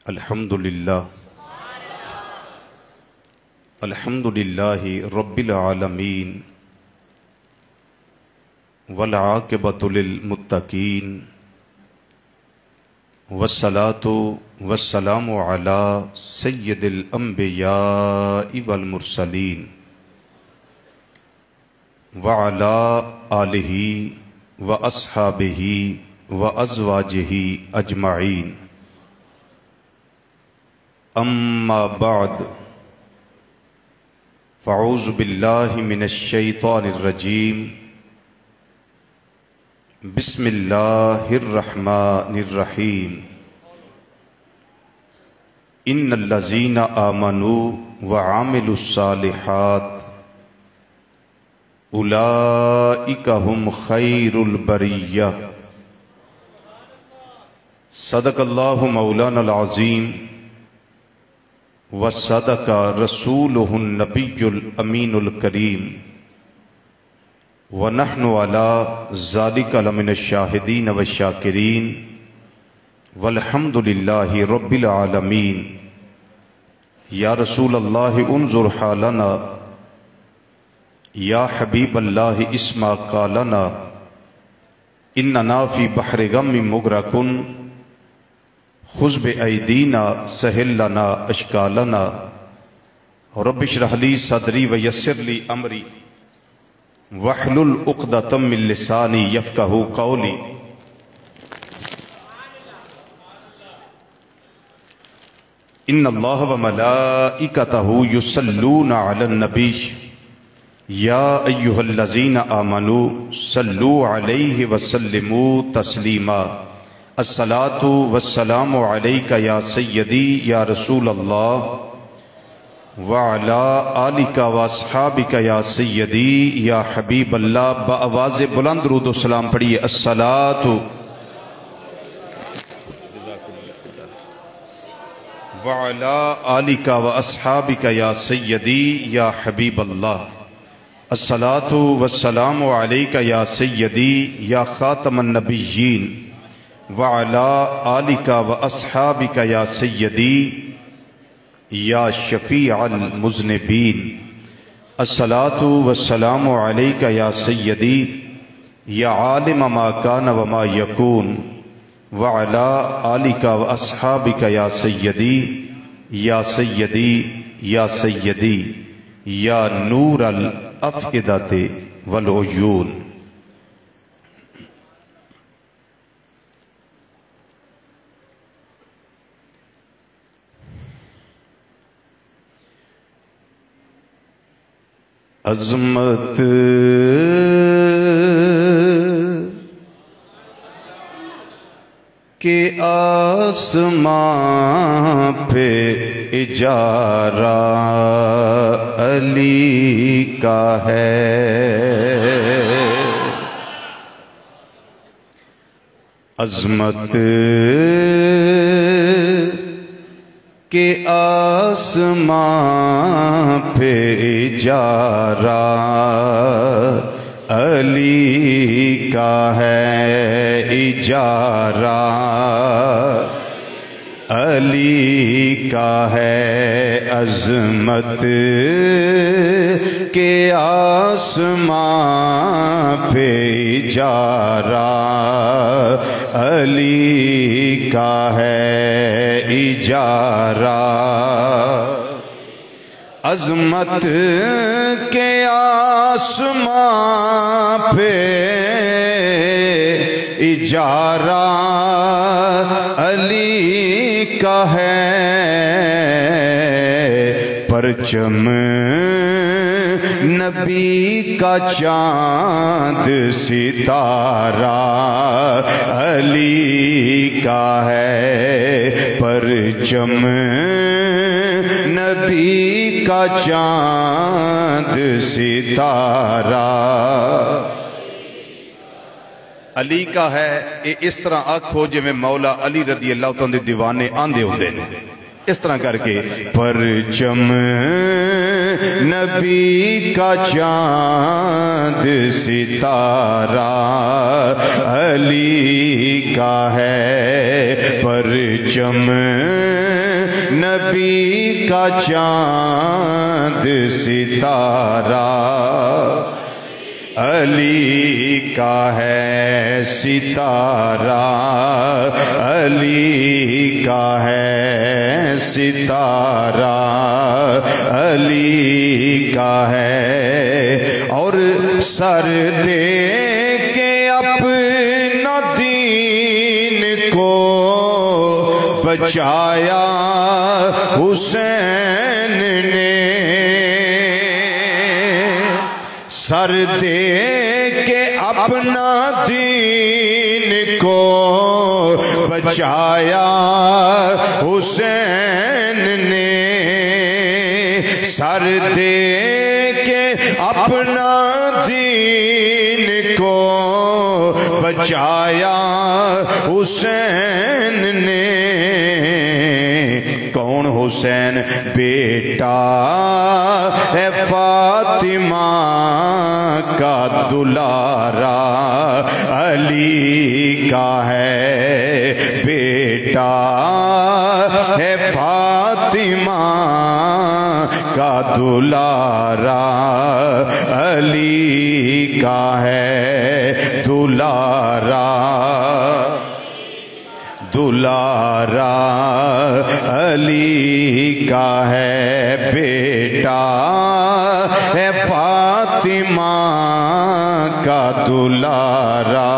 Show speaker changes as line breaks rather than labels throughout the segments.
الحمدللہ رب العالمین والعاقبۃ للمتقین والصلاة والسلام علی سید الانبیاء والمرسلین وعلی آلہ واصحابہ وازواجہ اجمعین اما بعد فاعوذ باللہ من الشیطان الرجیم بسم اللہ الرحمن الرحیم ان الذین آمنوا وعملوا الصالحات اولئک هم خیر البریہ صدق اللہ مولانا العظیم وصدق رسولہ النبی الامین الکریم ونحن علی ذالک لمن الشاہدین والشاکرین والحمد للہ رب العالمین یا رسول اللہ انظر حالنا یا حبیب اللہ اسمع قالنا اننا فی بحر غم مغرقن خذ بأیدینا سہل لنا اشکالنا رب اشرح لی صدری ویسر لی امری واحلل عقدۃ من لسانی یفقہوا قولی ان اللہ وملائکتہ یصلون علی النبی یا ایہا الذین آمنوا صلوا علیہ وسلموا تسلیما الصلاة والسلام علیکہ یا سیدی یا رسول اللہ وعلا آلکہ واصحابکہ یا سیدی یا حبیب اللہ بآواز بلند درود و سلام پڑھیے الصلاة وعلا آلکہ واصحابکہ یا سیدی یا حبیب اللہ الصلاة والسلام علیکہ یا سیدی یا خاتم النبیین وعلى آلکہ واصحابکہ یا سیدی یا شفیع المذنبین الصلاة والسلام علیکہ یا سیدی یا عالم ما کان وما یکون وعلى آلکہ واصحابکہ یا سیدی یا سیدی یا سیدی یا نور الافئدۃ والعیون عظمت کے آسمان پہ اجارہ علی کا ہے عظمت کہ آسمان پہ اجارہ علی کا ہے اجارہ علی کا ہے عظمت کہ آسمان پہ اجارہ علی کا ہے اجارہ عظمت کے آسمان پہ اجارہ علی کا ہے پرچم نبی کا چاند ستارہ علی کا ہے پرچم نبی کا چاند ستارہ علی کا ہے. اس طرح آکھو جی میں مولا علی رضی اللہ عنہ دے دیوانے آندے ہوندے نے. اس طرح کر کے پرچم نبی کا چاند ستارہ علی کا ہے، پرچم نبی کا چاند ستارہ علی کا ہے، ستارہ علی کا ہے، ستارہ علی کا ہے، اور سر دے کے اپنا دین کو بچایا حسین نے، سر دے کے اپنا دین کو بچایا حسین نے، سر دے کے اپنا دین کو بچایا حسین نے۔ کون حسین؟ بیٹا ہے فاطمہ کا دلارا علی کا ہے، بیٹا ہے فاطمہ کا دلارا علی کا ہے، دلارا دلارا علی کا ہے، بیٹا ہے فاطمہ کا دلارا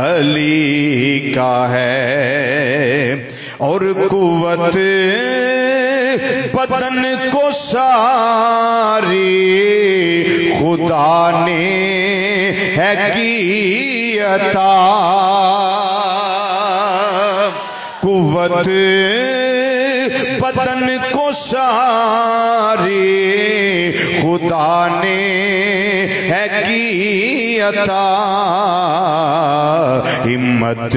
علی کا ہے، اور قوت بدن کو ساری خدا نے ہے کی عطا، قوت بدن کو ساری خدا نے ہے کی عطا، ہمت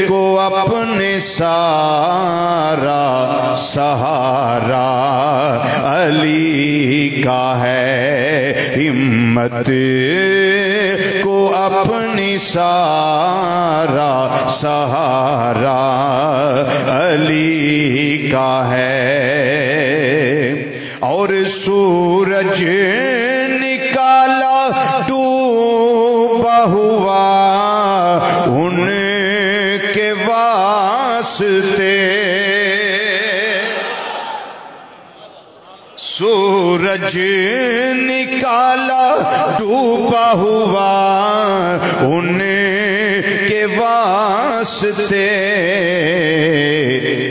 کو اپنے سارا سہارا علی کا ہے، ہمت کو اپنی سارا سہارا علی کا ہے، اور سورج نکالا ڈوبا ہوا ان کے واسطے، سورج نکالا ڈوبا ہوا ان کے واسطے،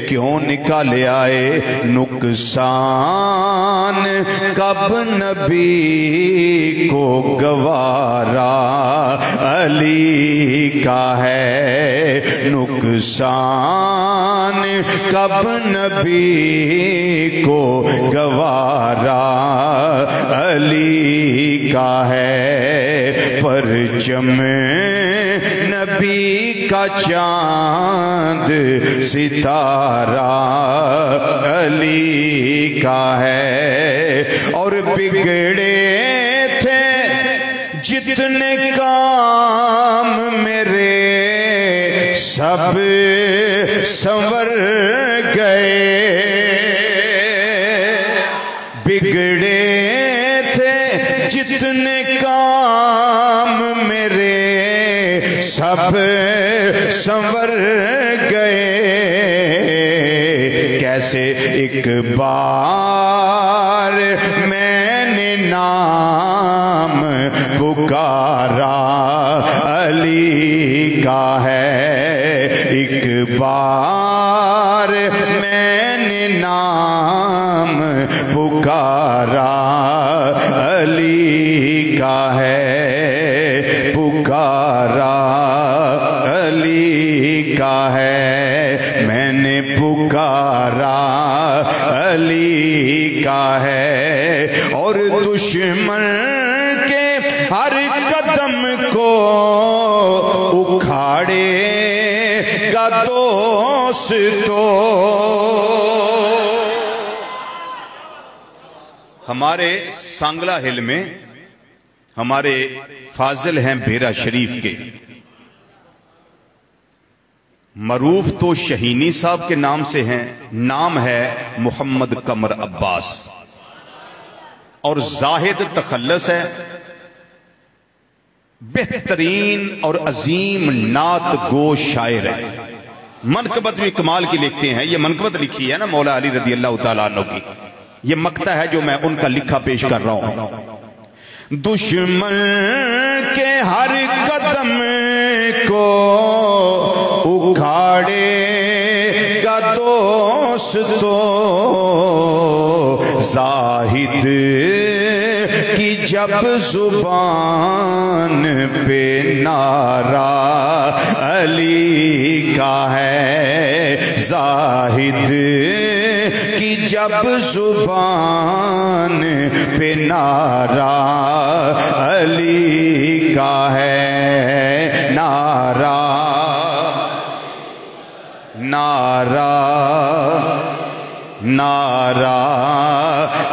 کیوں نکال آئے نقصان کب نبی کو گوارا علی کا ہے، نقصان کب نبی کو گوارا علی کا ہے، پرچم نبی کا چاند ستارہ علی کا ہے، اور بگڑے تھے جتنے کام میرے سب سنور گئے، بگڑے تھے جتنے کام میرے سب سنور گئے، کیسے ایک بار میں نے نام پکارا علی کا ہے، ایک بار میں نے نام پکارا علی کا ہے، پکارا علی کا ہے، میں نے پکارا علی کا ہے، اور دشمن کے ہر قدم کو اکھاڑے گا دوستو ہمارے سانگلہ ہل میں ہمارے فاضل ہیں بھیرا شریف کے، معروف تو شہینی صاحب کے نام سے ہیں، نام ہے محمد قمر عباس، اور زاہد تخلص ہے، بہترین اور عظیم نعت گو شاعر ہے، منقبت بھی کمال کی لکھتے ہیں۔ یہ منقبت لکھی ہے نا مولا علی رضی اللہ تعالیٰ عنہ کی، یہ مقطع ہے جو میں ان کا لکھا پیش کر رہا ہوں۔ دشمن کے ہر قدم کو اکھاڑے گا دوستو، زاہد کی جب زبان پہ نعرہ علی کا ہے، زاہد کی جب زبان پہ نعرہ علی کا ہے، نعرہ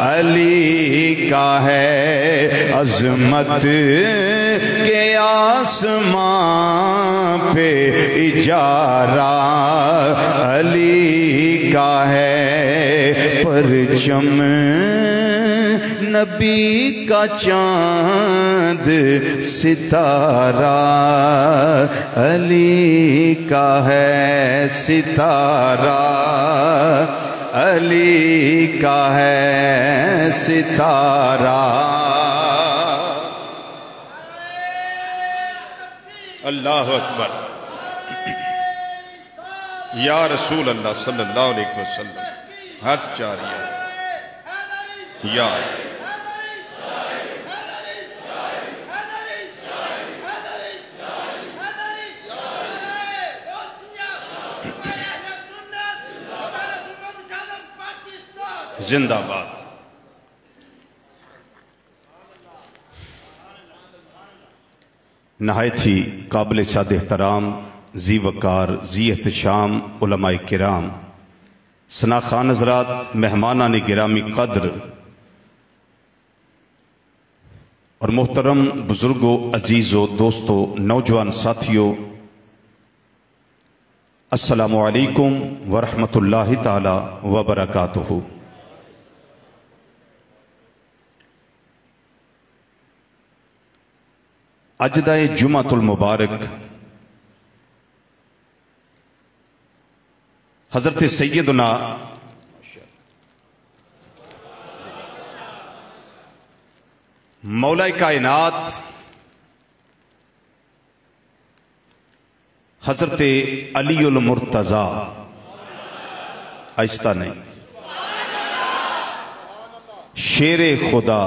علی کا ہے، عظمت کے آسمان پہ اجارہ علی کا ہے، پرچم نبی کا چاند ستارہ علی کا ہے، ستارہ علی کا ہے، ستارہ۔ اللہ اکبر، یا رسول اللہ صلی اللہ علیہ وسلم، حق چاریہ یا زندہ باد۔ نہایت ہی قابل سعد احترام، ذی وقار، ذی احتشام علماء کرام، ثناءخوان حضرات، مہمانان گرامی قدر اور محترم بزرگوں، عزیزوں، دوستوں، نوجوان ساتھیوں، السلام علیکم ورحمۃ اللہ تعالی وبرکاتہ۔ اجدہ جمعۃ المبارک حضرت سیدنا مولا کائنات حضرت علی المرتضیٰ، آہستہ نہیں، شیر خدا،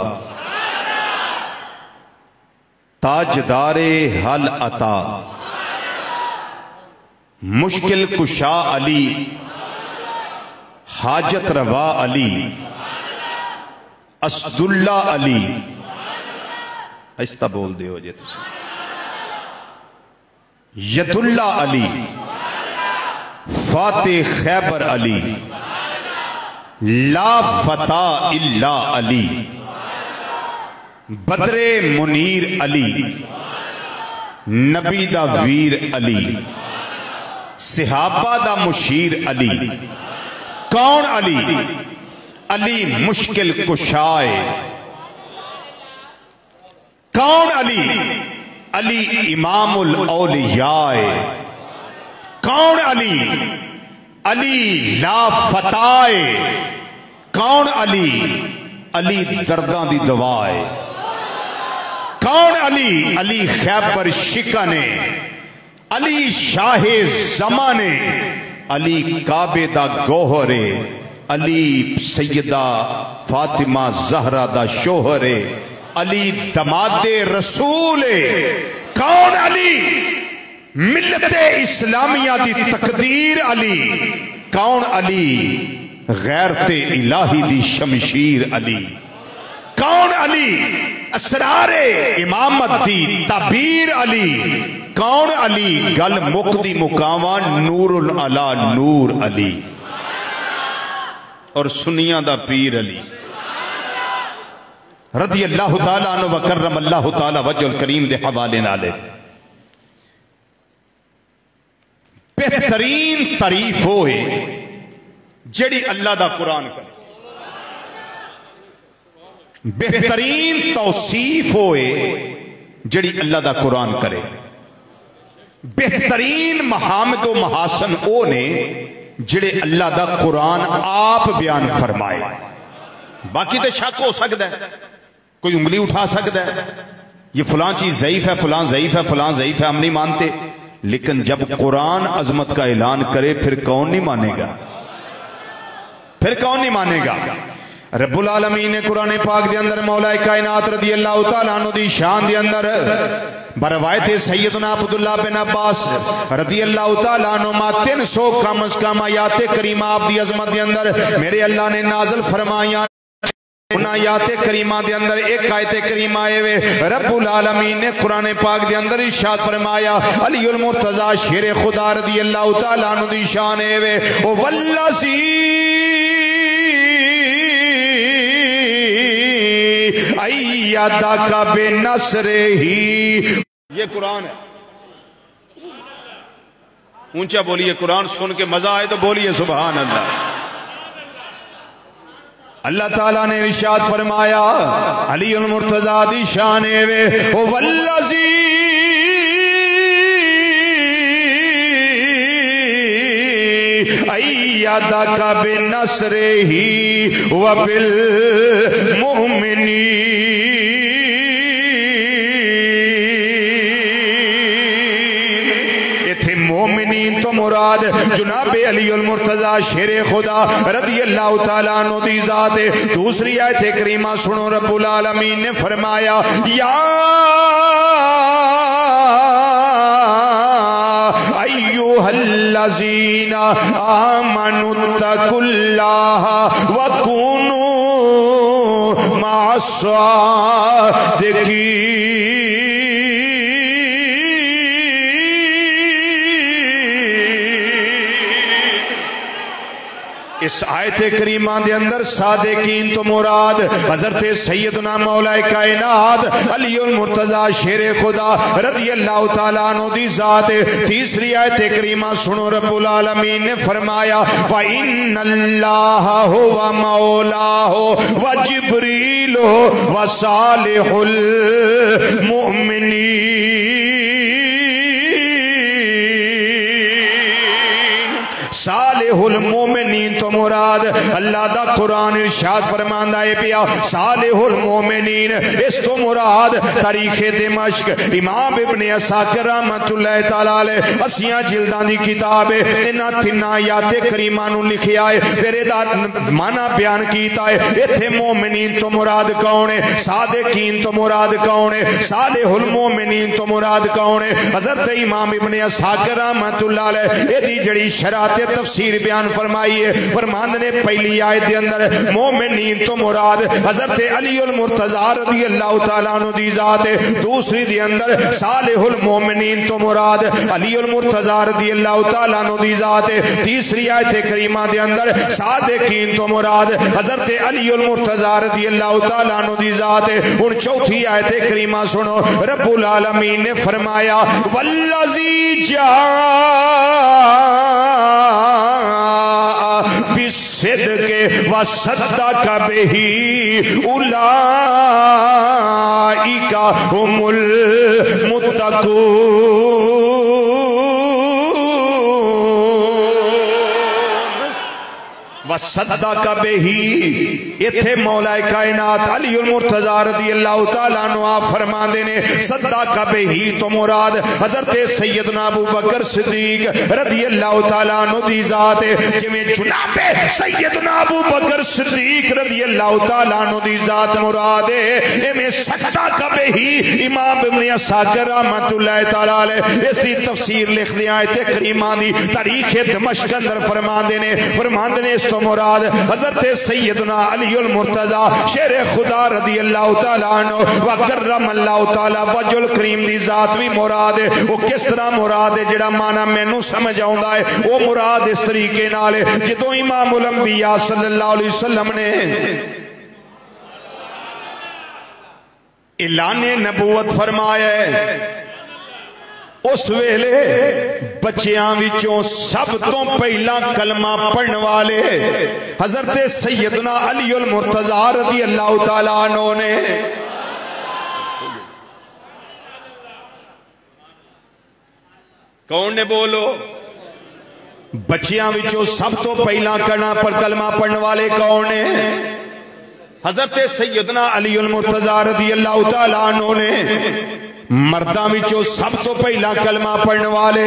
تاجدار حل عطا، مشکل کشا علی، حاجت روا علی، اسد اللہ علی، آہستہ بول دے ہو جے تسی، ید اللہ علی، فاتح خیبر علی، لا فتح الا علی، بدر منیر علی، نبی دا ویر علی، صحابہ دا مشیر علی۔ کون علی؟ علی مشکل کشائے۔ کون علی؟ علی امام الاولیاء۔ کون علی؟ علی لا فتح۔ کون علی؟ علی درداں دی دوائے۔ کون علی؟ علی خیبر شکنے، علی شاہ زمانے، علی کعبے دا گوہرے، علی سیدہ فاطمہ زہرہ دا شوہرے، علی دماد رسول۔ کون علی؟ ملت اسلامیہ دی تقدیر علی۔ کون علی؟ غیرت الہی دی شمشیر علی۔ کون علی؟ اسرار امامت دی تعبیر علی۔ کون علی گل مقدی مقاواں نور العلا نور علی اور سنیاں دا پیر علی رضی اللہ تعالیٰ عنہ وکرم اللہ تعالیٰ وجہ الکریم دے حوالے نالے بہترین تعریف ہوئے جڑی اللہ دا قرآن کرے بہترین توصیف ہوئے جڑی اللہ دا قرآن کرے بہترین محامد و محاسن او نے جڑے اللہ دا قرآن آپ بیان فرمائے باقی تے شک ہو سکتا ہے کوئی انگلی اٹھا سکتا ہے یہ فلاں چیز ضعیف ہے فلاں ضعیف ہے فلاں ضعیف ہے ہم نہیں مانتے لیکن جب قرآن عظمت کا اعلان کرے پھر کون نہیں مانے گا پھر کون نہیں مانے گا رب العالمین نے قرآن پاک دے اندر مولا کائنات رضی اللہ تعالیٰ عنہ دی شان دے اندر بروایت سیدنا عبداللہ بن عباس رضی اللہ تعالیٰ عنہ 300 کم از کم آیات کریمہ آپ دی عظمت دے اندر میرے اللہ نے نازل فرمایا ان آیات کریمہ دے اندر ایک آیت کریمہ آئے ہوئے رب العالمین نے قرآن پاک دے اندر ارشاد فرمایا علی المرتضی شیر خدا رضی اللہ تعالیٰ عنہ دی شان ہے ہوئے والذی ایدک بنصرہ یہ قرآن ہے اونچا بولیے قرآن سن کے مزہ آئے تو بولیے سبحان اللہ اللہ تعالیٰ نے ارشاد فرمایا علی المرتضی دی شان ہے والذی ایدک بنصرہ وبالمؤمنین مومنین تو مراد جناب علی المرتضی شیر خدا رضی اللہ تعالیٰ عنہ دی ذات دوسری آیت کریمہ سنو رب العالمین نے فرمایا یا ایوہ الذین آمنوا اتقوا اللہ وکونوا مع الصادقین اس آیت کریمہ دے اندر صادقین تو مراد حضرت سیدنا مولا کائنات علی المرتضی شیر خدا رضی اللہ تعالیٰ عنہ دی ذات تیسری آیت کریمہ سنو رب العالمین نے فرمایا فَإِنَّ اللَّهَ هُوَ مَوْلَاهُ وَجِبْرِيلُ وَصَالِحُ الْمُؤْمِنِينَ صالح المومنین تو مراد اللہ دا قرآن ارشاد فرماندہ ہے پیا صالح المومنین اس تو مراد تاریخ دمشق امام ابن عساکر رحمت اللہ تعالیٰ علیہ اسیاں جلدان دی کتاب ہے انہا تنہ آیات کریمہ نو لکھی آئے پھر ادھا معنی بیان کیتا ہے اتھے مومنین تو مراد کون ہے صادقین تو مراد کون ہے صالح المومنین تو مراد کون ہے حضرت امام ابن عساکر رحمت اللہ علیہ ایدی جڑی شرات تفسیر بیان فرمائی ہے فرمان نے پہلی آیت دے اندر مومنین تو مراد حضرت علی المرتضی رضی اللہ تعالیٰ عنہ دی ذات ہے دوسری دے اندر صالح المومنین تو مراد علی المرتضی رضی اللہ تعالیٰ عنہ دی ذات ہے تیسری آیت کریمہ دے اندر صادقین تو مراد حضرت علی المرتضی رضی اللہ تعالیٰ عنہ دی ذات ہے ان چوتھی آیت کریمہ سنو رب العالمین نے فرمایا والذی بالصدق وصدق به اولئک هم المتقون وصدق به اتھے مولا کائنات علی المرتضی رضی اللہ تعالیٰ عنہ آپ فرمان دینے صدق به تو مراد حضرت سیدنا ابو بکر صدیق رضی اللہ تعالیٰ عنہ دی ذات جمیں جناب سیدنا ابو بکر صدیق رضی اللہ تعالیٰ عنہ دی ذات مراد میں صدق به امام ابن عساکر رحمت اللہ تعالیٰ علیہ اس دی تفسیر لکھ دی آیت کریمہ دی تاریخ دمشق اندر فرمان دینے اس تو مراد حضرت سیدنا علی المرتضی شیر خدا رضی اللہ تعالیٰ عنہ وکرم اللہ تعالیٰ وجہ الکریم دی ذات بھی مراد ہے. وہ کس طرح مراد ہے جڑا معنی مینوں سمجھ آوندا ہے وہ مراد اس طریقے نال جدوں امام الانبیاء صلی اللہ علیہ وسلم نے اعلان نبوت فرمایا ہے اس ویلے بچیاں وچوں سب تو پہلا کلمہ پڑھن والے حضرت سیدنا علی المرتضی رضی اللہ تعالیٰ عنہ نے کون نے بولو بچیاں وچوں سب تو پہلا کلمہ پڑھن والے کون نے حضرت سیدنا علی المرتضی رضی اللہ تعالیٰ عنہ نے مرداں وچوں سب تو پہلا کلمہ پڑھنے والے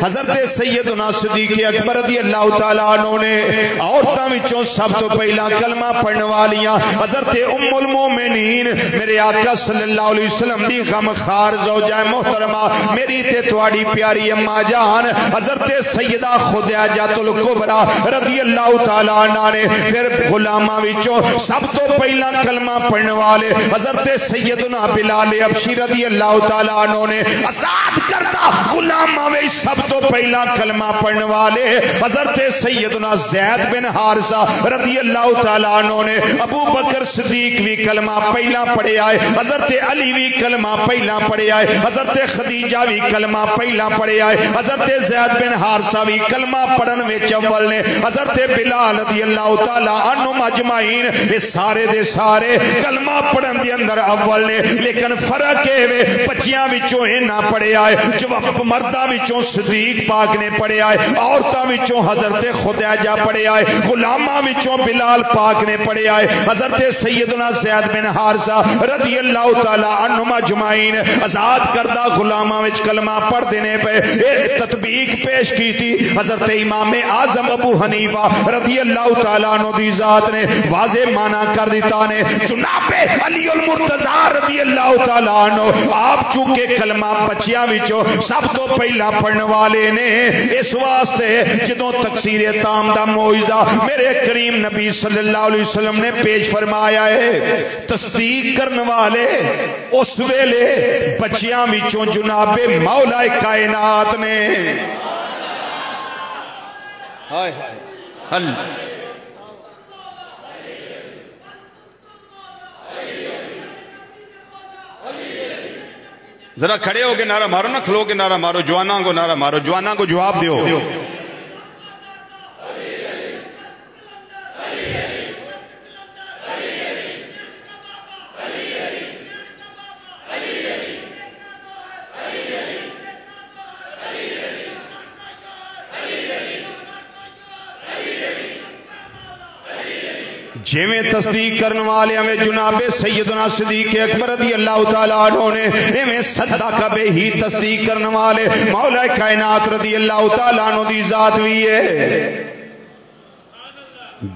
حضرت سیدنا صدیق اکبر رضی اللہ تعالیٰ عنہ نے عورتاں وچوں سب تو پہلا کلمہ پڑھنے والیاں حضرت ام المومنین میرے آقا صلی اللہ علیہ وسلم دی غمخوار زوجہ محترمہ میری تے تواڈی پیاری اماں جان حضرت سیدہ خدیجہ الکبریٰ رضی اللہ تعالیٰ عنہ نے پھر غلاماں وچوں سب تو پہلا کلمہ پڑھنے والے حضرت سیدنا بلال حبشی رضی اللہ تعالیٰ عنہ نے آزاد کردہ غلامہ میں سب تو پہلا کلمہ پڑھنے والے حضرت سیدنا زید بن حارثہ رضی اللہ تعالیٰ عنہ نے ابو بکر صدیق بھی کلمہ پہلا پڑھے آئے حضرت علی بھی کلمہ پہلا پڑھے آئے حضرت خدیجہ بھی کلمہ پہلا پڑھے آئے حضرت زید بن حارثہ بھی کلمہ پڑھن میں چول نے حضرت بلال رضی اللہ تعالیٰ عنہ مجمعین اس سارے دے سارے کلمہ پڑھن دے اندر اول نے لیکن فرق ہے بچیاں وچوں نہ پڑھے آئے جو مرداں وچوں صدیق پاک نے پڑھے آئے عورتاں وچوں حضرت خدیجہ پڑھے آئے غلاماں وچوں بلال پاک نے پڑھے آئے حضرت سیدنا زید بن حارثہ رضی اللہ تعالیٰ عنہما اجمعین آزاد کردہ غلاماں وچ کلمہ پڑھ دینے پہ تطبیق پیش کی تھی حضرت امام اعظم ابو حنیفہ رضی اللہ تعالیٰ عنہ دی ذات نے واضح معنی کر دیتا نے جناب علی المرتضی رضی اللہ تعالیٰ عنہ آپ چونکہ کلمہ بچیاں وچوں سب تو پہلا پڑھنے والے نے اس واسطے جدوں تکسیر تام دا معجزہ میرے کریم نبی صلی اللہ علیہ وسلم نے پیش فرمایا ہے تصدیق کرنے والے اس ویلے بچیاں وچوں جناب مولا کائنات نے ہائے ہائے ذرا کھڑے ہو کے نعرہ مارو نہ کھلو کے نعرہ مارو جواناں کو نعرہ مارو جواناں کو جواب دیو جیویں تصدیق کرنے والے ہمیں جناب سیدنا صدیق اکبر رضی اللہ تعالیٰ عنہ نے ایویں صدقہ بے ہی تصدیق کرنے والے مولا کائنات رضی اللہ تعالیٰ عنہ دی ذات بھی ہے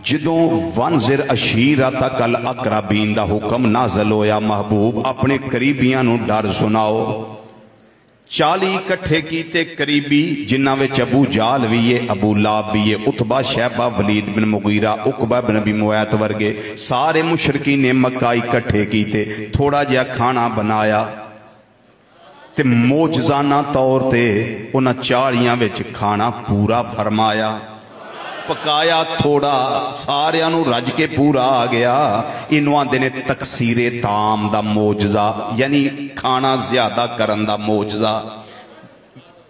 جدوں وانذر عشیرتک الاقربین دا حکم نازل ہویا محبوب اپنے قریبیاں نو ڈر سناؤ 40 کٹھے کیتے قریبی جنہ وچ ابو جال بھی ہے ابو لاب بھی ہے عتبہ شیبہ ولید بن مغیرہ عقبہ بن ابی معیط ورگے سارے مشرکین نے مکہ اکٹھے کیتے تھوڑا جہا کھانا بنایا تے معجزانہ طور تے انہاں 40 وچ کھانا پورا فرمایا پکایا تھوڑا سارے انہوں رج کے پورا آ گیا انہوں آن دینے تکسیر تام دا معجزہ یعنی کھانا زیادہ کرن دا معجزہ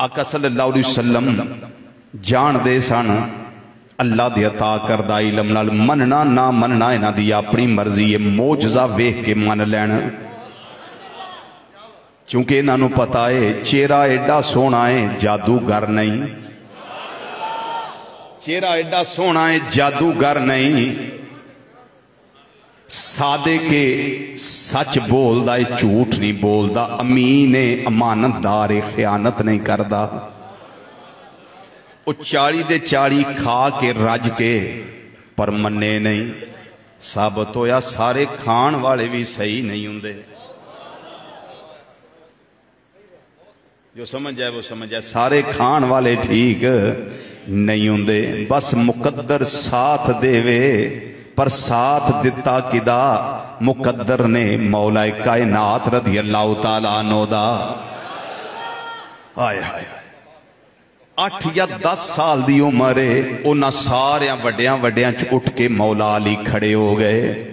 آقا صلی اللہ علیہ وسلم جان دے سن اللہ دے عطا کردہ علم نال مننا نہ مننا انہ دی اپنی مرضی معجزہ ویکھ کے من لین چونکہ انہوں نے پتا ہے چہرہ ایڈا سونا ہے جادوگر نہیں چہرہ ایڈا سونا ہے جادوگر نہیں سادے کے سچ بول دا جھوٹ نہیں بول دا امین امانت دار خیانت نہیں کردا وہ 40 دے 40 کھا کے رج کے پر منے نہیں ثابت ہویا سارے کھان والے بھی صحیح نہیں ہوندے جو سمجھ جائے وہ سمجھ جائے سارے کھان والے ٹھیک نہیں ہوندے بس مقدر ساتھ دیوے پر ساتھ دتا کدا مقدر نے مولا کائنات رضی اللہ تعالیٰ عنہ دا آئے آئے 8 یا 10 سال دی عمرے انہاں ساریاں وڈیاں وڈیاں اٹھ کے مولا علی کھڑے ہو گئے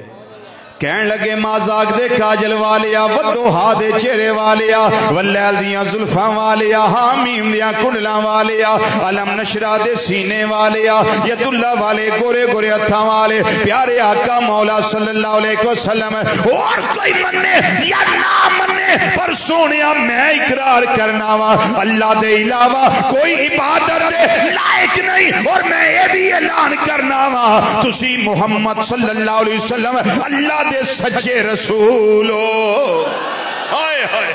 کہن لگے مازاق دے کاجل والیا ودوہا دے چہرے والیا واللیل دیاں زلفاں والیا حامیم دیاں کنڈلاں والیا علم نشرہ دے سینے والیا ید اللہ والے گورے گورے ہتھاں والے پیارے آقا مولا صلی اللہ علیہ وسلم اور کوئی مننے یا نہ مننے پر سونیا میں اقرار کرنا وا اللہ دے علاوہ کوئی عبادت دے لائق نہیں اور میں یہ بھی اعلان کرنا وا تسی محمد صلی اللہ علیہ وسلم اللہ دے سچے رسول ہو ہائے ہائے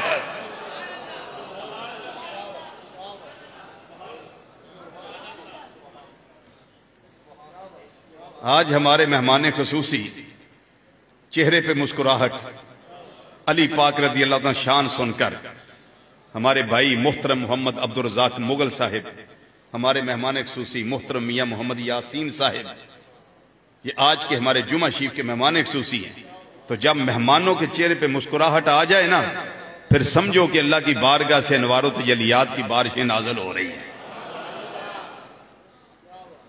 آج ہمارے مہمان خصوصی چہرے پہ مسکراہٹ علی پاک رضی اللہ عنہ شان سن کر ہمارے بھائی محترم محمد عبدالرزاق مغل صاحب ہمارے مہمان خصوصی محترم میاں محمد یاسین صاحب یہ آج کے ہمارے جمعہ شریف کے مہمان خصوصی ہیں تو جب مہمانوں کے چہرے پہ مسکراہٹ آ جائے نا پھر سمجھو کہ اللہ کی بارگاہ سے انوار و تجلیات کی بارشیں نازل ہو رہی ہیں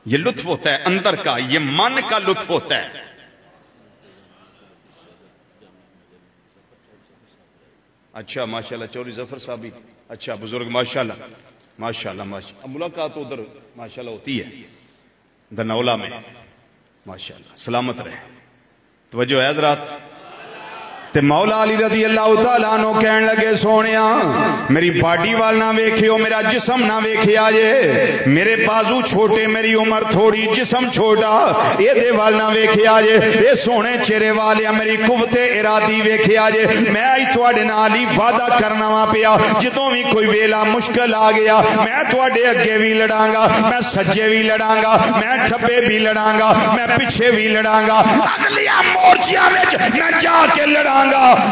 یہ لطف ہوتا ہے اندر کا یہ من کا لطف ہوتا ہے اچھا ماشاءاللہ چوری ظفر صاحبی اچھا بزرگ ماشاءاللہ ماشاءاللہ ماشاءاللہ ملاقات ادھر ماشاءاللہ ہوتی ہے دنولا میں ماشاءاللہ سلامت رہے توجہ ہے حضرات تے مولا علی رضی اللہ تعالیٰ عنہ کہن لگے سونیا میری باڈی وال نہ ویکھیو میرا جسم نہ ویکھیا جے میرے بازو چھوٹے میری عمر تھوڑی جسم چھوٹا اے دے وال نہ ویکھیا جے اے سونے چہرے والیا میری قوت ارادی ویکھیا جے میں آئی تواڈے نال ہی وعدہ کرنا وا پیا جدوں بھی کوئی ویلا مشکل آ گیا میں تواڈے اگے بھی لڑاں گا میں سجے بھی لڑاں گا میں کھبے بھی لڑاں گا میں پیچھے بھی لڑاں گا اگلیاں مورچیاں وچ میں جا کے لڑاں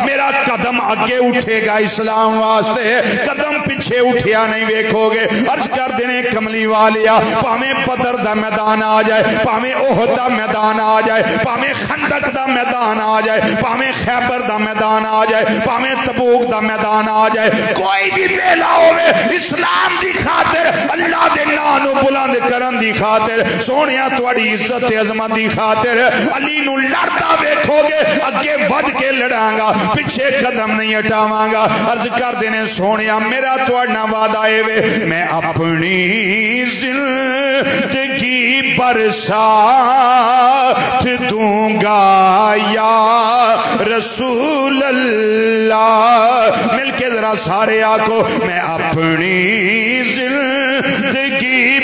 میرا قدم آگے اٹھے گا اسلام واسطے قدم پیچھے اٹھیا نہیں ویکھو گے عرض کر دینے کملی والیا پاویں بدر دا میدان آ جائے پاویں احد دا میدان آ جائے پاویں خندق دا میدان آ جائے پاویں خیبر دا میدان آ جائے پاویں تبوک دا میدان آ جائے کوئی بھی ویلا ہوئے اسلام دی خاطر اللہ دے نام نو بلند کرن دی خاطر سونیا تواڈی عزت عظمت دی خاطر علی نو لڑدا ویکھو گے اگے ود کے لڑا پیچھے قدم نہیں ہٹاواں گا عرض کر دینے سونیا میرا توڑنا وعدہ وے میں اپنی زندگی برسات دوں گا یا رسول اللہ مل کے ذرا سارے آکو میں اپنی زندگی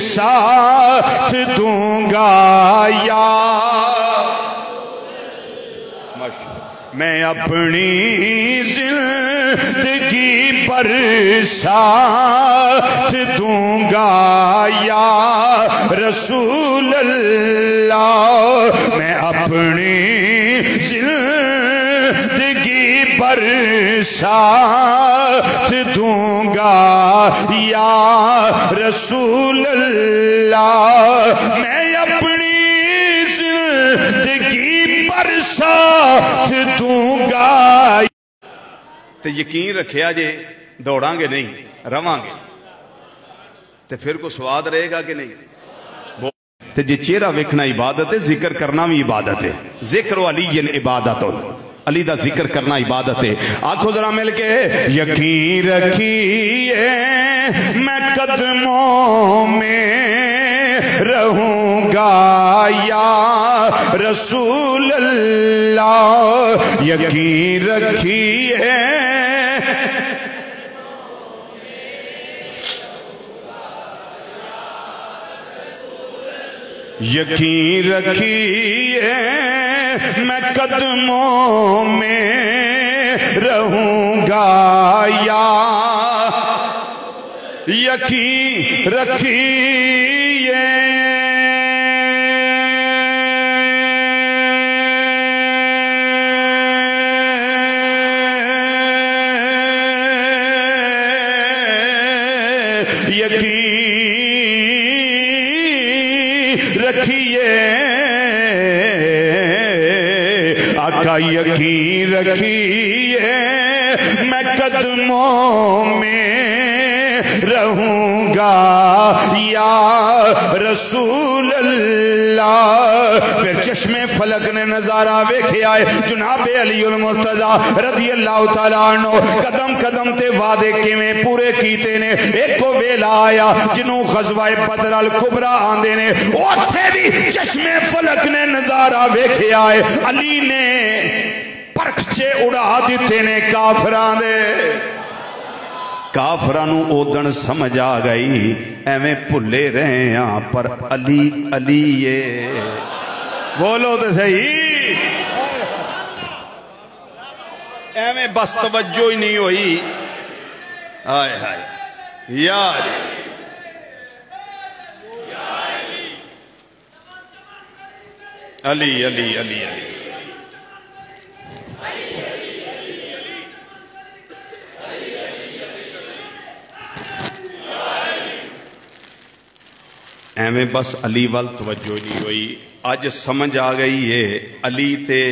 برسات دوں گا یا میں اپنی زندگی برسات دوں گا یا رسول اللہ میں اپنی زندگی برسات دوں گا یا رسول اللہ میں اپنی زندگی برسات دوں گا تے یقین رکھیا جے دوڑاں گے نہیں رواں گے تے پھر کو سواد رہے گا کہ نہیں تے جے چہرہ ویکھنا عبادت ہے ذکر کرنا بھی عبادت ہے ذکر علی عبادت علی دا ذکر کرنا عبادت ہے آنکھوں ذرا مل کے یقین رکھیے میں قدموں میں رہوں گا یا رسول اللہ یقین رکھیے یقین رکھیے میں قدموں میں رہوں گا یا یقین رکھیے یقین رکھیے آقا یقین رکھیے میں قدموں میں رہوں گا یا رسول اللہ. پھر چشم فلک نے نظارہ ویکھے آئے جناب علی المرتضی رضی اللہ تعالیٰ عنہ قدم قدم تے وعدے کیویں پورے کیتے نے. ایک کو ویلا آیا جنوں غزوہ بدر الکبریٰ آندے نے اوتھے بھی چشم فلک نے نظارہ ویکھے آئے علی نے پرکھچے اڑا دیتے نے کافران دے. کافرانو اودن سمجھ آ گئی ایویں بھلے رہے ہاں پر علی علی یہ بولو تو صحیح ایویں بس توجہ ہی نہیں ہوئی. آئے ہائے یا علی علی علی علی ایویں بس علی وال توجہ نہیں ہوئی. آج سمجھ آ گئی ہے علی تے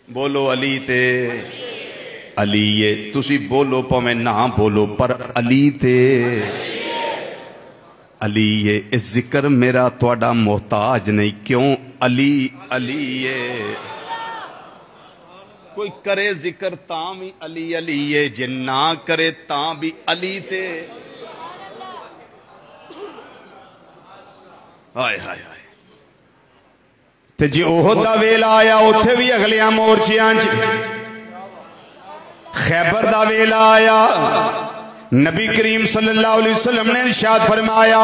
بولو علی تے علی یہ تسی بولو پویں نہ بولو پر علی تے علی یہ اس ذکر میرا توڑا محتاج نہیں. کیوں علی علی یہ کوئی کرے ذکر تاں بھی علی علی یہ جے نہ کرے تاں بھی علی تے. آئے ہائے ہائے تے جی احد دا ویلا آیا اتھے بھی اگلیاں مورچیاں خیبر دا ویلا آیا نبی کریم صلی اللہ علیہ وسلم نے ارشاد فرمایا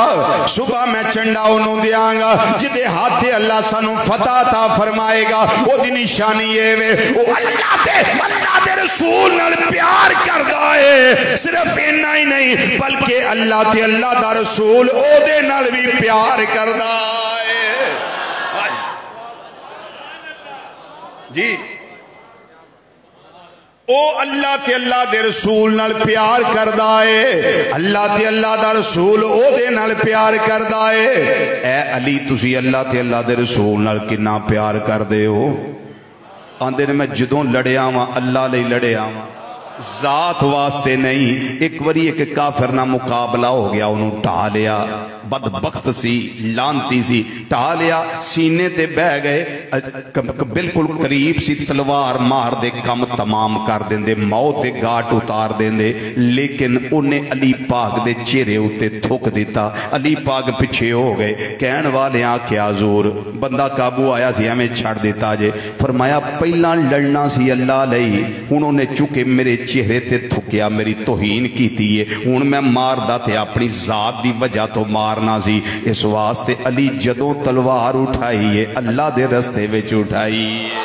صبح میں چنڈا انہوں دیاں گا جدے ہاتھ اللہ سانو فتح عطا فرمائے گا. وہ دی نشانی یہ وے وہ اللہ دے رسول نال پیار کردا ہے. صرف اینا ہی نہیں بلکہ اللہ دا رسول او دے نال بھی پیار کردا ہے. جی او اللہ دے رسول نال پیار کردا ہے. اللہ دا رسول او دے نال پیار کردا ہے. اے علی تسی اللہ دے رسول نال کنا پیار کر دے ہو. آندے نے میں جدوں لڑیا ہاں اللہ لئی لڑیا ہاں ذات واسطے نہیں. ایک وری ایک کافر نہ مقابلہ ہو گیا انہوں ٹھا لیا بدبخت سی لانتی سی ٹھا لیا سینے تے بہ گئے بالکل قریب سی تلوار مار دے کم تمام کر دیں دے موت دے گاٹ اتار دیں دے. لیکن انہیں علی پاک دے چہرے ہوتے تھوک دیتا. علی پاک پیچھے ہو گئے کہن والے آنکھیا زور بندہ قابو آیا سی ہمیں چھڑ دیتا جے. فرمایا پہلا لڑنا سی اللہ لئی انہوں نے چکے میرے چہرے تے تھکیا میری توہین کی تیئے ہون میں مار دا تے اپنی ذات دی وجہ تو مارنا سی. اس واسطے علی جدوں تلوار اٹھائیے اللہ دے رستے وچ اٹھائیے.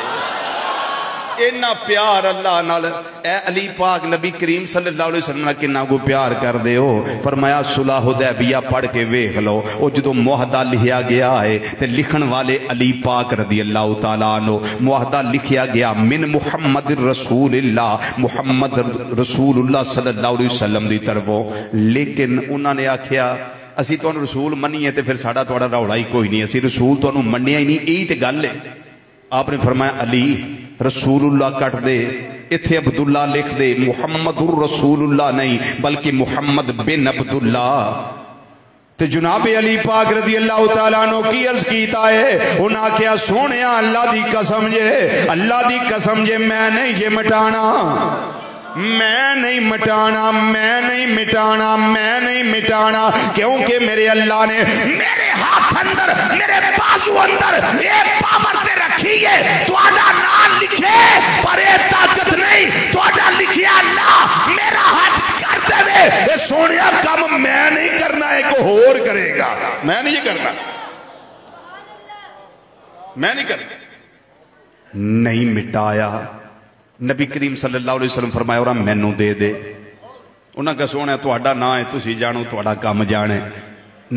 اینا پیار اللہ نال. اے علی پاک نبی کریم صلی اللہ علیہ وسلم نے کنا کو پیار کر دے ہو. فرمایا صلح حدیبیہ پڑھ کے ویکھ لو او جدوں معاہدہ لکھیا گیا ہے تے لکھن والے علی پاک رضی اللہ تعالیٰ عنہ معاہدہ لکھیا گیا من محمد رسول اللہ محمد رسول اللہ صلی اللہ علیہ وسلم دی طرفوں. لیکن انہوں نے آکھیا اسی تو رسول منیے تے پھر ساڑا توڑا روڑا ہی کوئی نہیں اسی رسول تو منیا ہی نہیں یہی تے گل ہے. آپ نے فرمایا علی رسول اللہ کٹ دے اتھے عبداللہ لکھ دے محمد رسول اللہ نہیں بلکہ محمد بن عبداللہ. تے جناب علی پاک رضی اللہ تعالیٰ عنہ کی عرض کیتا ہے انہاں کیا سونیا اللہ دی قسم جے میں نہیں جے مٹانا میں نہیں مٹانا کیونکہ میرے اللہ نے میرے ہاتھ اندر میرے بازو اندر ایک پاور تے رکھی ہے تو آدھا نام لکھے پر ایک طاقت نہیں تو آدھا لکھے اللہ میرا ہاتھ کرتے ہوئے یہ سونیا کام میں نہیں کرنا ایک اور کرے گا. میں نہیں کرنا نہیں مٹایا. نبی کریم صلی اللہ علیہ وسلم فرمایا اور مینوں دے دے. انہاں کا سونا تہاڈا نا ہے تسی جانو تہاڈا کام جانے.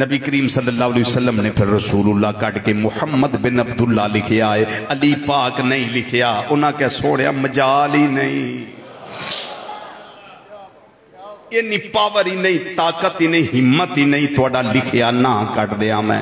نبی کریم صلی اللہ علیہ وسلم نے پھر رسول اللہ کٹ کے محمد بن عبداللہ لکھیا ہے علی پاک نہیں لکھیا. انہاں کا سونا مجال ہی نہیں انی پاور ہی نہیں طاقت ہی نہیں ہمت ہی نہیں تہاڈا لکھیا نا کٹ دیا میں.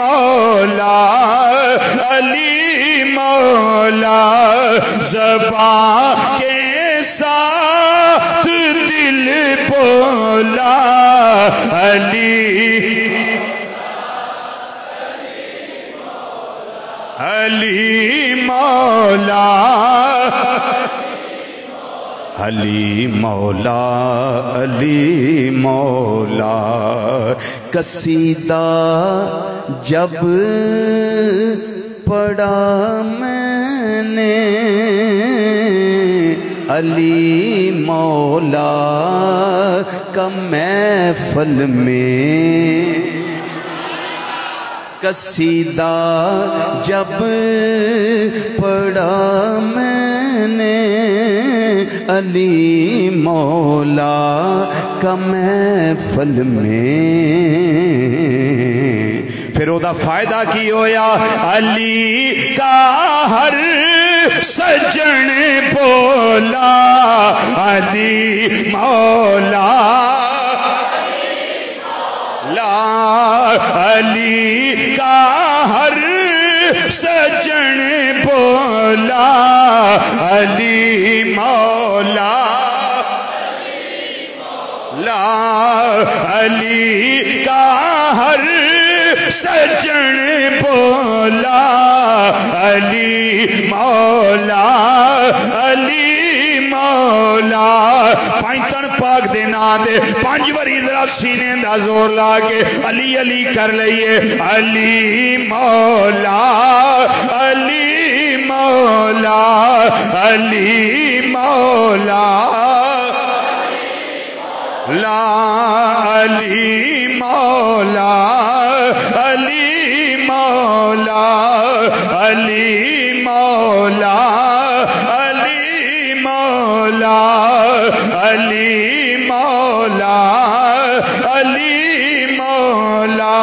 مولا علی مولا زبان کے ساتھ دل بولا علی علی مولا علی مولا علی مولا قصیدہ جب پڑھا میں نے علی مولا کا محفل میں قصیدہ جب پڑھا میں نے علی مولا کا محفل میں پھر او دا فائدہ کی ہویا علی کا ہر سجن بولا علی مولا علی کا ہر سجن بولا علی مولا علی کا ہر سجن بولا علی مولا علی مولا پائنتن پاک دینا دے پانچ باری ذرا سینے دا زور لا کے علی علی کر لئیے علی مولا علی مولا علی مولا لا علی مولا علی مولا علی مولا علی مولا علی مولا علی مولا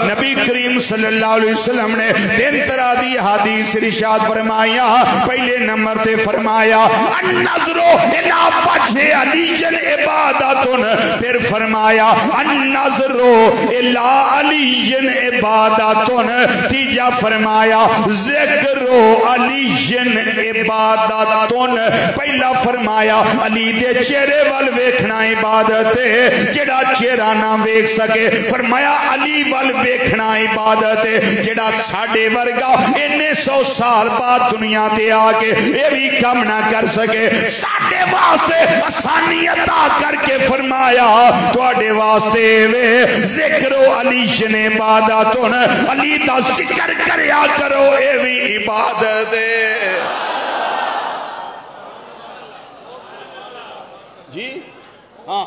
نبی کریم صلی اللہ علیہ وسلم نے تین طرح دی حدیث ارشاد فرمایا پہلے نمبر تے فرمایا النظر الی وجہ علی عبادت پھر فرمایا النظر الی علی عبادت تیجا فرمایا ذکر علی عبادت پہلا فرمایا علی دے چہرے وال ویکھنا عبادت ہے جڑا چہرہ نہ ویکھ سکے فرمایا علی وال ویکھنا عبادت ہے جڑا ساڈے ورگا اننے 100 سال بعد دنیا تے آ کے اے بھی کم نہ کر سکے ساڈے واسطے آسانی عطا کر کے فرمایا تواڈے واسطے وے ذکر علی عبادت علی دا ذکر کریا کرو اے بھی عبادت ہے جی ہاں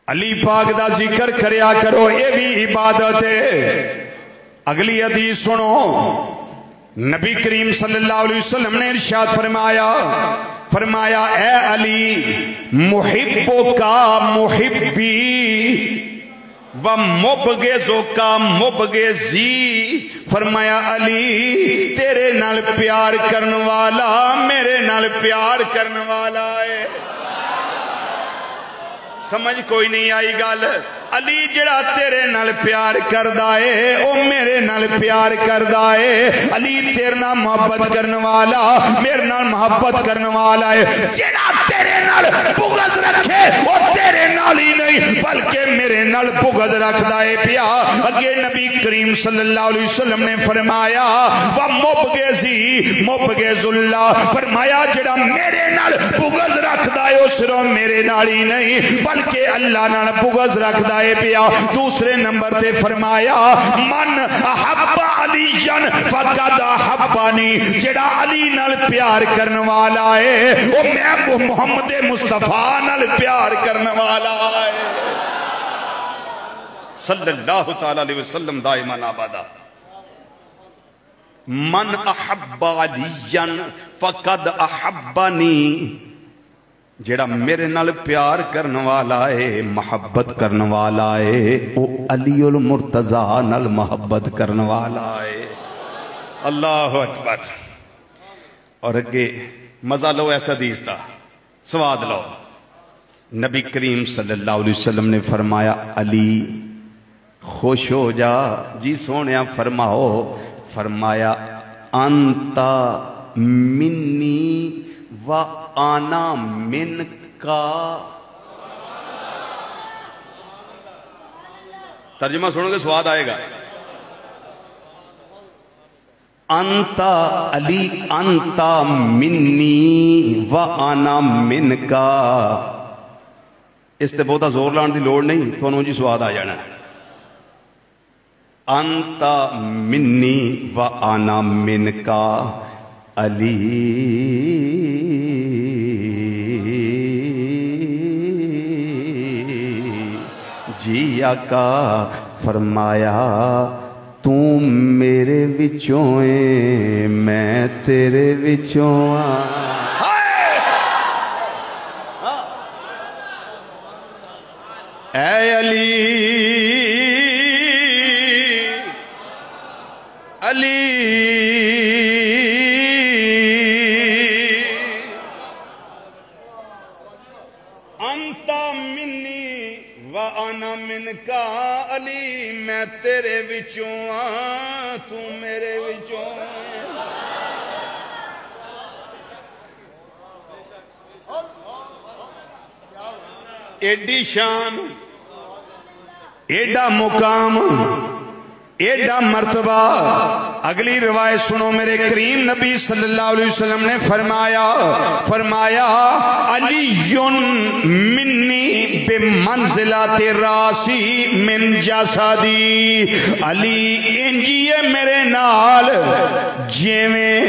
علی پاک دا ذکر کریا کرو یہ بھی عبادت ہے اگلی حدیث سنو نبی کریم صلی اللہ علیہ وسلم نے ارشاد فرمایا اے علی محبوں کا محبی و مبغضوں کا مبغضی فرمایا علی تیرے نال پیار کرن والا میرے نال پیار کرن والا ہے سمجھ کوئی نہیں آئی گل علی جڑا تیرے نال پیار کردا ہے او میرے نال پیار کردا ہے علی تیرے نال محبت کرن والا میرے نال محبت کرن والا ہے جڑا تیرے نال بغض رکھے او تیرے نال ہی نہیں بلکہ میرے نال بغض رکھدا ہے پیا اگے نبی کریم صلی اللہ علیہ وسلم نے فرمایا و مبغضی مبغض اللہ فرمایا جڑا میرے نال بغض رکھدا ہے او صرف میرے نال ہی نہیں بلکہ اللہ نال بغض رکھدا ہے پیا دوسرے نمبر تے فرمایا من احب علی فقد احبانی جڑا علی نال پیار کرن والا ہے او میں محمد مصطفیٰ نال پیار کرن والا ہے صلی اللہ تعالی علیہ وسلم دائما ابدا من احب علی فقد احبانی جڑا میرے نال پیار کرن والا ہے محبت کرن والا ہے او علی المرتضی نال محبت کرن والا ہے اللہ اکبر اور اگے مزہ لو ایسا حدیث تھا سواد لو. نبی کریم صلی اللہ علیہ وسلم نے فرمایا علی خوش ہو جا. جی سونیا فرماؤ. فرمایا انتا منی و آنا من کا. ترجمہ سنو گے سواد آئے گا. انتا علی انتا منی و آنا من کا. اس تے بہتا زور لان دی لوڑ نہیں تو انہوں جی سواد آ جانا ہے. انتا منی و آنا من کا علی جی آقا فرمایا تو میرے وچوں میں تیرے وچوں اے علی علی انت منی و انا من کا علی میں تیرے وچوں تو میرے وچوں. ایڈی شان ایڈا مقام ایڈا مرتبہ. اگلی روایت سنو. میرے کریم نبی صلی اللہ علیہ وسلم نے فرمایا علی منی بمنزلات راسی من جسدی. علی انجیے میرے نال جیویں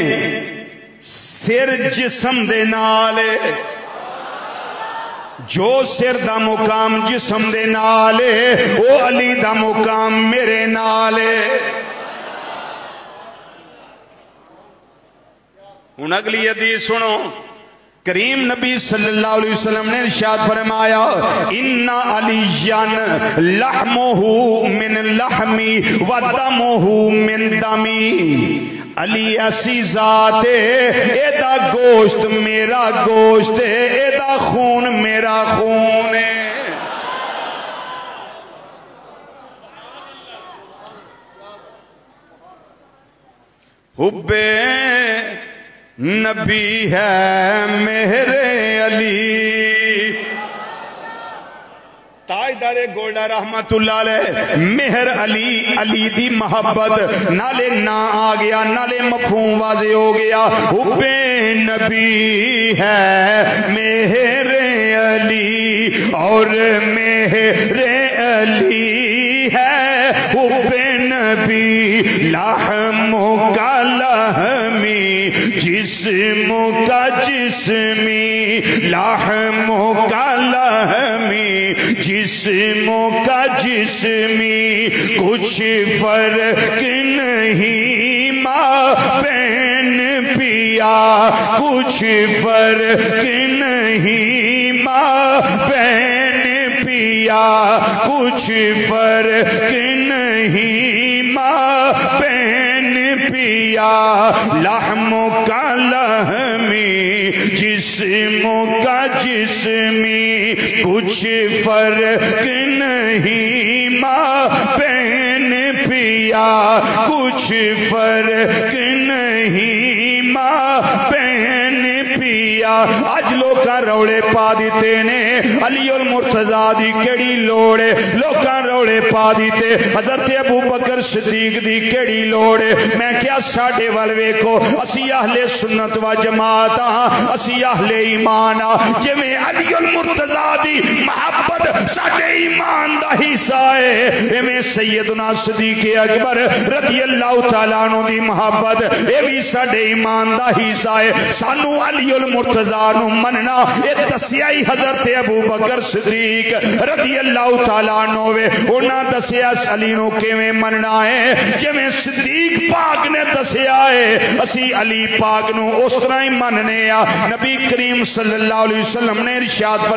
سر جسم دے نال. جو سر دا مقام جسم دے نالے وہ علی دا مقام میرے نالے. ان اگلی حدیث سنو. کریم نبی صلی اللہ علیہ وسلم نے ارشاد فرمایا اِنَّ عَلِيًّا لَحْمُهُ مِنْ لَحْمِي وَدَمُهُ مِنْ دَمِي. علی ایسی ذات ہے ایدہ گوشت میرا گوشت ہے ایدہ خون میرا خون ہے. حب نبی ہے میرے علی. تاجدار گولڈا رحمت اللہ علیہ مہر علی علی دی محبت نالے نا آ گیا نالے مفہوم واضح ہو گیا. حب نبی ہے مہر علی اور مہر علی ہے حب نبی لحم کا لحمی جسم کا جسمی لحم کا لحمی جسم کا جسمی کچھ فرق نہیں ماں بہن پیا کچھ فرق نہیں ماں بہن پیا کچھ فرق نہیں ماں بہن پیا لحم کا لحمی جسم کا جسمی کچھ فرق نہیں ماں بہن پیا کچھ فرق نہیں ماں بہن پیا. آج لوکاں روڑے پا دیتے نے علی المرتضیٰ دی کیڑی لوڑے. لوکاں روڑے پا دیتے حضرت ابو بکر صدیق دی کیڑی لوڑے. میں کیا ساڑھے والوے کو اسی اہل سنت و جماعت اسی اہل ایمان جے میں علی المرتضیٰ دی محبت ساڑھے ایمان دا حصہ ہے. میں سیدنا صدیق اکبر رضی اللہ تعالیٰ عنہ دی محبت اے بھی ساڑھے ایمان دا حصہ ہے. سانو علی المرتضیٰ نو مننا اے دسیائی حضرت ابو بکر صدیق رضی اللہ تعالیٰ عنہ وے انہاں دسیا علی نو کے میں مننا ہے جے میں صدیق پاک نے دسیا ہے اسی علی پاک نو اس طرح ہی مننے آ. نبی کریم صلی اللہ علیہ وسلم نے ارشاد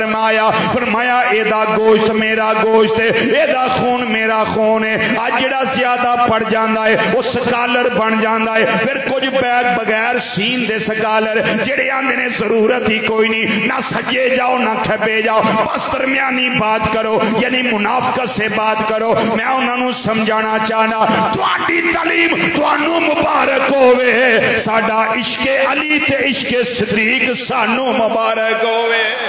فرمایا ایدہ گوشت میرا گوشت ہے ایدہ خون میرا خون ہے. آج جڑا زیادہ پڑ جاندہ ہے وہ سکالر بن جاندہ ہے. پھر کچھ بیگ بغیر سین دے سکالر جڑے نے ضرورت ہی کوئی نہیں، نہ سجے جاؤ نہ کھبے جاؤ، بس درمیانی بات کرو، یعنی منافقت سے بات کرو۔ میں انہوں نے سمجھانا چاہنا تواڈی تعلیم تانوں مبارک ہوئے، ساڈا عشق علی تے عشق صدیق سانوں مبارک ہوئے۔